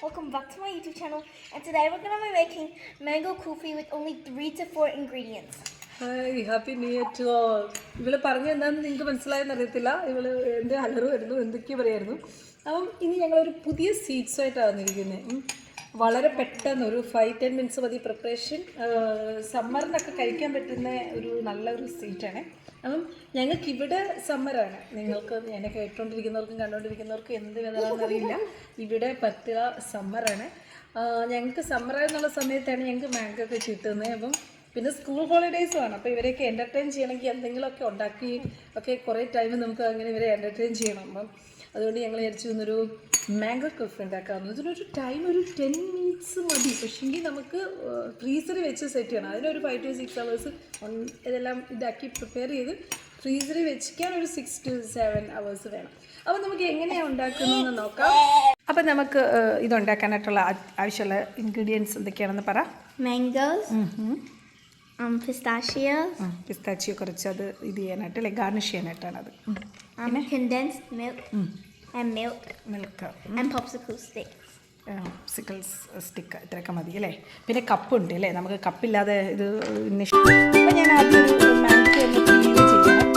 welcome back to my YouTube channel, and today we're going to be making mango kulfi with only 3 to 4 ingredients. Hi, happy new year to all. ഇവള് പറഞ്ഞു എന്താണെന്ന് നിങ്ങൾക്ക് മനസ്സിലായെന്ന് അറിയത്തില്ല. ഇവള് എൻ്റെ അലറുമായിരുന്നു, എന്തൊക്കെയോ പറയായിരുന്നു. അപ്പം ഇനി ഞങ്ങളൊരു പുതിയ സ്വീറ്റ്സുമായിട്ടാണ് വന്നിരിക്കുന്നത്. വളരെ പെട്ടെന്ന് ഒരു 5-10 മിനിറ്റ്സ് മതി പ്രിപ്പറേഷൻ. സമ്മറിനൊക്കെ കഴിക്കാൻ പറ്റുന്ന ഒരു നല്ലൊരു സ്വീറ്റാണ്. അപ്പം ഞങ്ങൾക്കിവിടെ സമ്മറാണ്. നിങ്ങൾക്ക് എന്നെ കേട്ടുകൊണ്ടിരിക്കുന്നവർക്കും കണ്ടുകൊണ്ടിരിക്കുന്നവർക്കും എന്ത് വിധമാണെന്നറിയില്ല. ഇവിടെ പറ്റുക സമ്മറാണ്. ഞങ്ങൾക്ക് സമ്മറായെന്നുള്ള സമയത്താണ് ഞങ്ങൾക്ക് മാംഗോ ഒക്കെ കിട്ടുന്നത്. അപ്പം പിന്നെ സ്കൂൾ ഹോളിഡേയ്സുമാണ്. അപ്പോൾ ഇവരെയൊക്കെ എൻ്റർടൈൻ ചെയ്യണമെങ്കിൽ എന്തെങ്കിലുമൊക്കെ ഉണ്ടാക്കി ഒക്കെ കുറേ ടൈം നമുക്ക് അങ്ങനെ ഇവരെ എൻ്റർടൈൻ ചെയ്യണം. അപ്പം അതുകൊണ്ട് ഞങ്ങൾ വിചാരിച്ചു ഇന്നൊരു മാംഗോ കുൽഫി ഉണ്ടാക്കാമെന്ന്. ഇതിനൊരു ടൈം ഒരു 10 മിനിറ്റ്സ് മതി. പക്ഷേങ്കിൽ നമുക്ക് ഫ്രീസറിൽ വെച്ച് സെറ്റ് ചെയ്യണം. അതിനൊരു 5 to 6 hours ഇതെല്ലാം ഇതാക്കി പ്രിപ്പയർ ചെയ്ത് ഫ്രീസറിൽ വെച്ചിരിക്കാൻ ഒരു 6 to 7 hours വേണം. അപ്പോൾ നമുക്ക് എങ്ങനെയാണ് ഉണ്ടാക്കുന്നതെന്ന് നോക്കാം. അപ്പം നമുക്ക് ഇതുണ്ടാക്കാനായിട്ടുള്ള ആവശ്യമുള്ള ഇൻഗ്രീഡിയൻസ് എന്തൊക്കെയാണെന്ന് പറ. Mangoes, പിസ്താച്ചിയോ കുറച്ച് അത് ഇത് ചെയ്യാനായിട്ട് അല്ലെ ഗാർണിഷ് ചെയ്യാനായിട്ടാണ് അത്. condensed milk and milk and popsicle sticks. സിക്കിൾസ് സ്റ്റിക്ക് ഇത്രയൊക്കെ മതി അല്ലേ. പിന്നെ കപ്പുണ്ട് അല്ലേ, നമുക്ക് കപ്പില്ലാതെ ഇത് അപ്പം ഞാൻ ആദ്യം ഒരു മാംഗോ ഒന്ന് പീൽ ചെയ്യണം.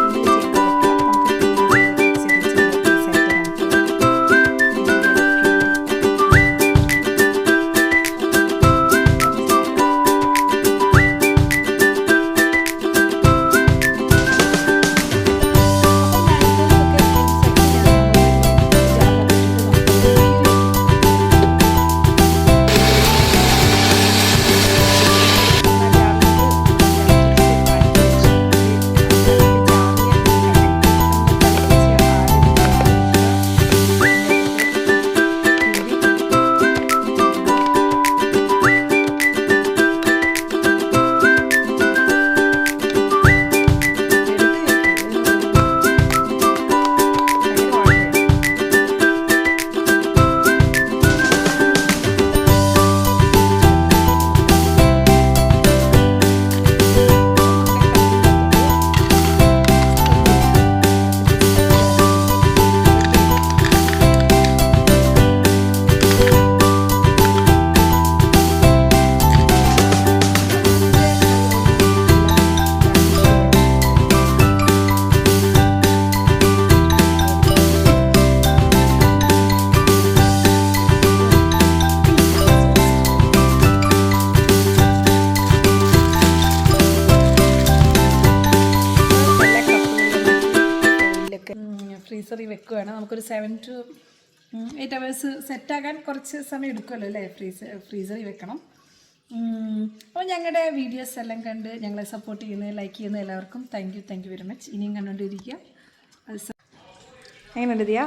ഫ്രീസറിൽ വെക്കുകയാണ്. നമുക്കൊരു 7 to 8 hours സെറ്റാകാൻ കുറച്ച് സമയം എടുക്കുമല്ലോ അല്ലേ. ഫ്രീസറിൽ വെക്കണം. അപ്പോൾ ഞങ്ങളുടെ വീഡിയോസ് എല്ലാം കണ്ട് ഞങ്ങളെ സപ്പോർട്ട് ചെയ്യുന്നത് ലൈക്ക് ചെയ്യുന്ന എല്ലാവർക്കും താങ്ക് യു വെരി മച്ച്. ഇനിയും കണ്ടുകൊണ്ടിരിക്കുക. എങ്ങനെയുണ്ട് ദിയ?